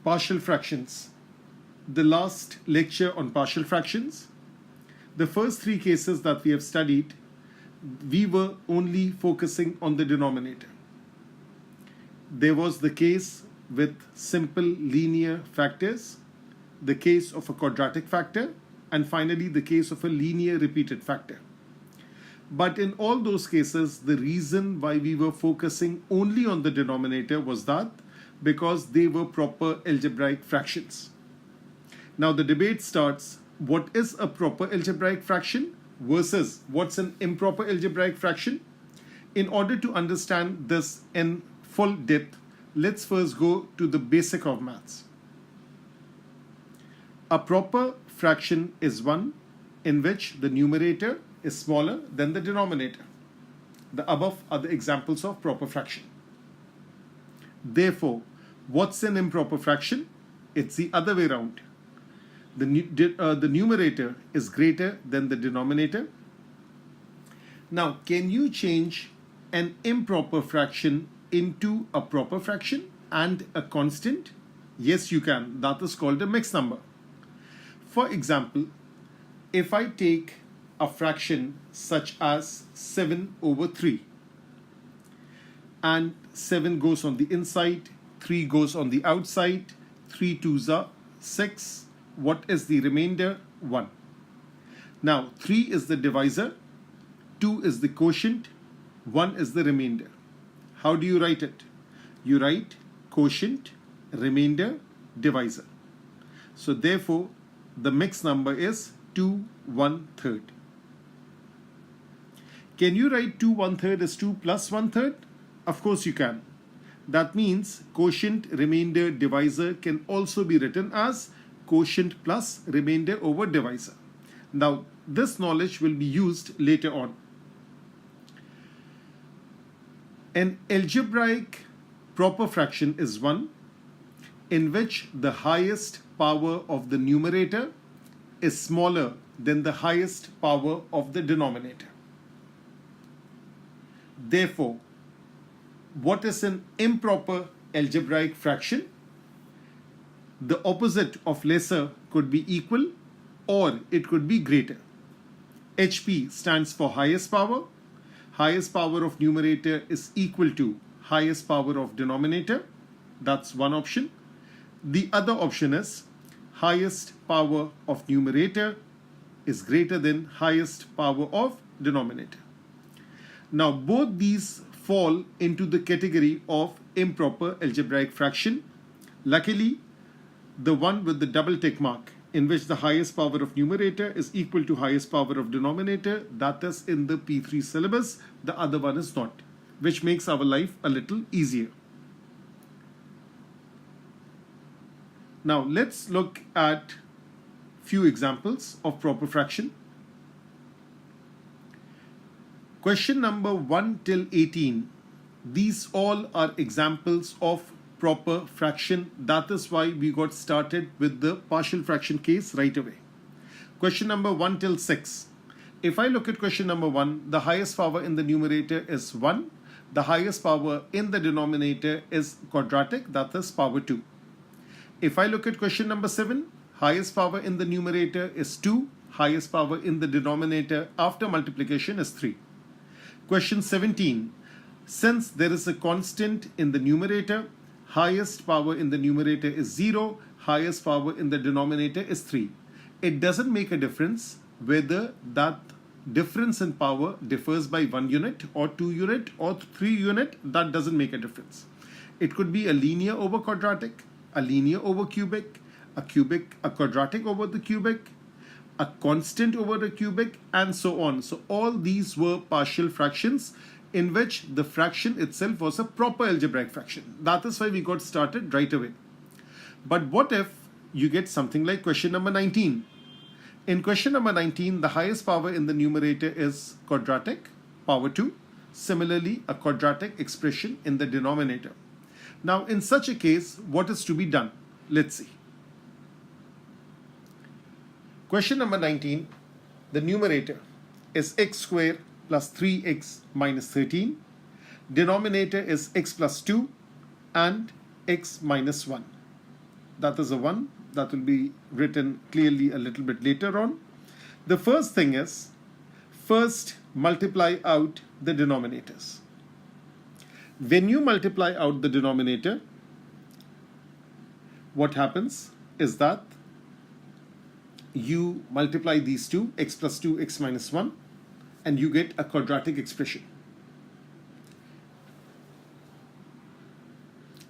Partial fractions. The last lecture on partial fractions. The first three cases that we have studied, we were only focusing on the denominator. There was the case with simple linear factors, the case of a quadratic factor, and finally the case of a linear repeated factor. But in all those cases, the reason why we were focusing only on the denominator was that because they were proper algebraic fractions. Now the debate starts, what is a proper algebraic fraction versus what's an improper algebraic fraction? In order to understand this in full depth, let's first go to the basic of maths. A proper fraction is one in which the numerator is smaller than the denominator. The above are the examples of proper fraction. Therefore, what's an improper fraction? It's the other way around. The numerator is greater than the denominator. Now, can you change an improper fraction into a proper fraction and a constant? Yes, you can. That is called a mixed number. For example, if I take a fraction such as 7 over 3, and 7 goes on the inside, 3 goes on the outside, 3 2s are 6. What is the remainder? 1. Now, 3 is the divisor, 2 is the quotient, 1 is the remainder. How do you write it? You write quotient, remainder, divisor. So therefore, the mixed number is 2 1/3. Can you write 2 1/3 as 2 plus 1/3? Of course you can. That means quotient, remainder, divisor can also be written as quotient plus remainder over divisor. Now, this knowledge will be used later on. An algebraic proper fraction is one in which the highest power of the numerator is smaller than the highest power of the denominator. Therefore, what is an improper algebraic fraction? The opposite of lesser could be equal or it could be greater. HP stands for highest power. Highest power of numerator is equal to highest power of denominator. That's one option. The other option is highest power of numerator is greater than highest power of denominator. Now both these fall into the category of improper algebraic fraction. Luckily, the one with the double tick mark, in which the highest power of numerator is equal to highest power of denominator, that is in the P3 syllabus, the other one is not, which makes our life a little easier. Now let's look at few examples of proper fraction. Question number 1 till 18, these all are examples of proper fraction. That is why we got started with the partial fraction case right away. Question number 1 till 6. If I look at question number 1, the highest power in the numerator is 1. The highest power in the denominator is quadratic, that is power 2. If I look at question number 7, highest power in the numerator is 2. Highest power in the denominator after multiplication is 3. Question 17. Since there is a constant in the numerator, highest power in the numerator is 0, highest power in the denominator is 3. It doesn't make a difference whether that difference in power differs by 1 unit or 2 unit or 3 unit. That doesn't make a difference. It could be a linear over quadratic, a linear over cubic, a quadratic over the cubic, a constant over the cubic, and so on. So all these were partial fractions in which the fraction itself was a proper algebraic fraction. That is why we got started right away. But what if you get something like question number 19? In question number 19, the highest power in the numerator is quadratic, power 2. Similarly, a quadratic expression in the denominator. Now, in such a case, what is to be done? Let's see. Question number 19, the numerator is x squared plus 3x minus 13. Denominator is x plus 2 and x minus 1. that is a 1. That will be written clearly a little bit later on. The first thing is, first multiply out the denominators. When you multiply out the denominator, what happens is that you multiply these two, x plus 2, x minus 1, and you get a quadratic expression.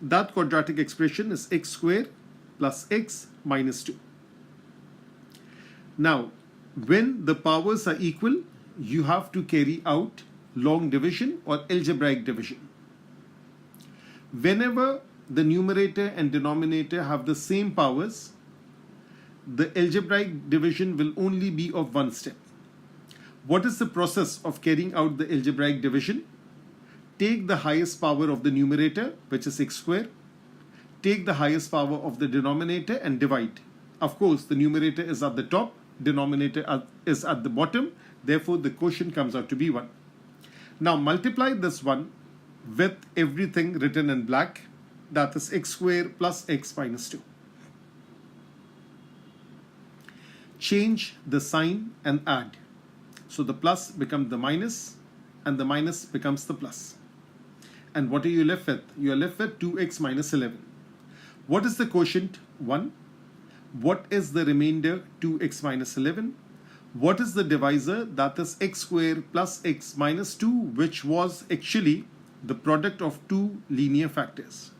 That quadratic expression is x squared plus x minus 2. Now, when the powers are equal, you have to carry out long division or algebraic division. Whenever the numerator and denominator have the same powers, the algebraic division will only be of one step. What is the process of carrying out the algebraic division? Take the highest power of the numerator, which is x squared. Take the highest power of the denominator and divide. Of course, the numerator is at the top, denominator is at the bottom. Therefore, the quotient comes out to be 1. Now, multiply this 1 with everything written in black. That is x squared plus x minus 2. Change the sign and add. So the plus becomes the minus and the minus becomes the plus. And what are you left with? You are left with 2x minus 11. What is the quotient? 1. What is the remainder? 2x minus 11. What is the divisor? That is x squared plus x minus 2, which was actually the product of two linear factors.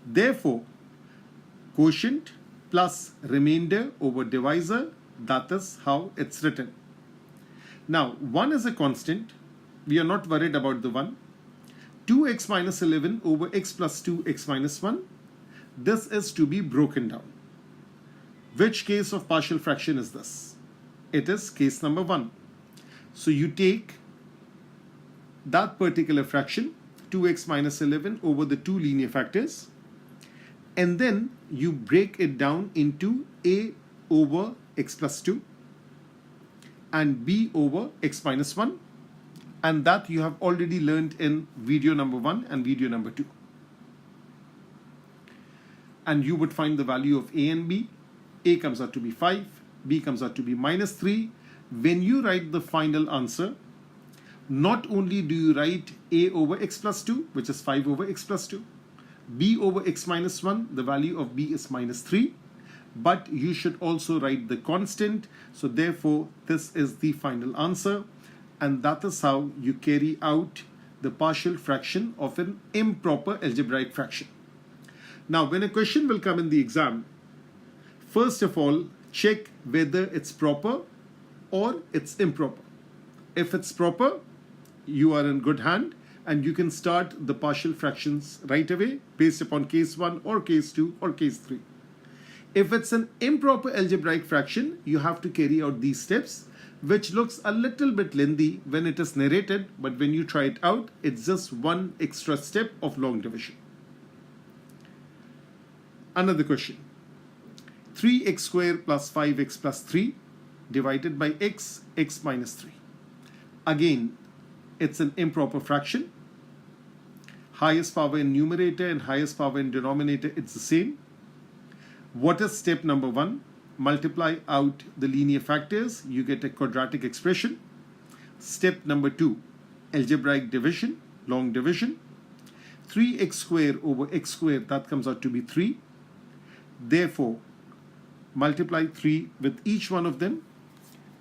Therefore, quotient plus remainder over divisor, that is how it's written. Now, 1 is a constant. We are not worried about the 1. 2x minus 11 over x plus 2 x minus 1. This is to be broken down. Which case of partial fraction is this? It is case number 1. So you take that particular fraction, 2x minus 11 over the two linear factors, and then you break it down into a over x plus 2 and b over x minus 1. And that you have already learned in video number 1 and video number 2. And you would find the value of a and b. A comes out to be 5, b comes out to be minus 3. When you write the final answer, not only do you write a over x plus 2, which is 5 over x plus 2, b over x minus 1, the value of b is minus 3, but you should also write the constant. So therefore, this is the final answer. And that is how you carry out the partial fraction of an improper algebraic fraction. Now, when a question will come in the exam, first of all, check whether it's proper or it's improper. If it's proper, you are in good hand and you can start the partial fractions right away based upon case 1 or case 2 or case 3. If it's an improper algebraic fraction, you have to carry out these steps, which looks a little bit lengthy when it is narrated, but when you try it out, it's just one extra step of long division. Another question. 3x squared plus 5x plus 3 divided by x minus 3. Again, it's an improper fraction. Highest power in numerator and highest power in denominator, it's the same. What is step number 1? Multiply out the linear factors, you get a quadratic expression. Step number 2, algebraic division, long division. 3x squared over x squared, that comes out to be 3. Therefore, multiply 3 with each one of them.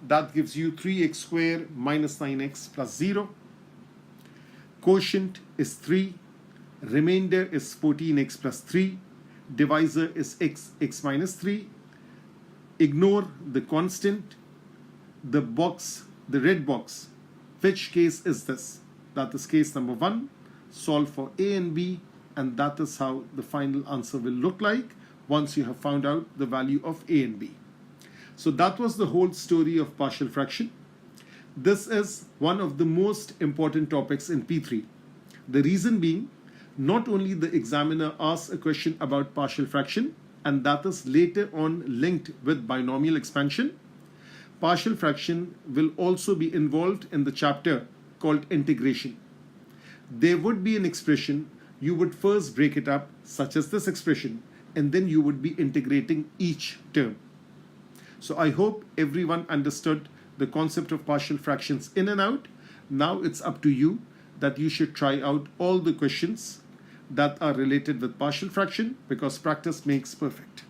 That gives you 3x squared minus 9x plus 0. Quotient is 3. Remainder is 14x plus 3. Divisor is x minus 3. Ignore the constant, the box, the red box. Which case is this? That is case number 1. Solve for a and b, and that is how the final answer will look like once you have found out the value of a and b. So that was the whole story of partial fraction. This is one of the most important topics in P3. The reason being, not only the examiner asks a question about partial fraction, and that is later on linked with binomial expansion, partial fraction will also be involved in the chapter called integration. There would be an expression, you would first break it up, such as this expression. and then you would be integrating each term. So I hope everyone understood the concept of partial fractions in and out. Now it's up to you that you should try out all the questions that are related with partial fraction, because practice makes perfect.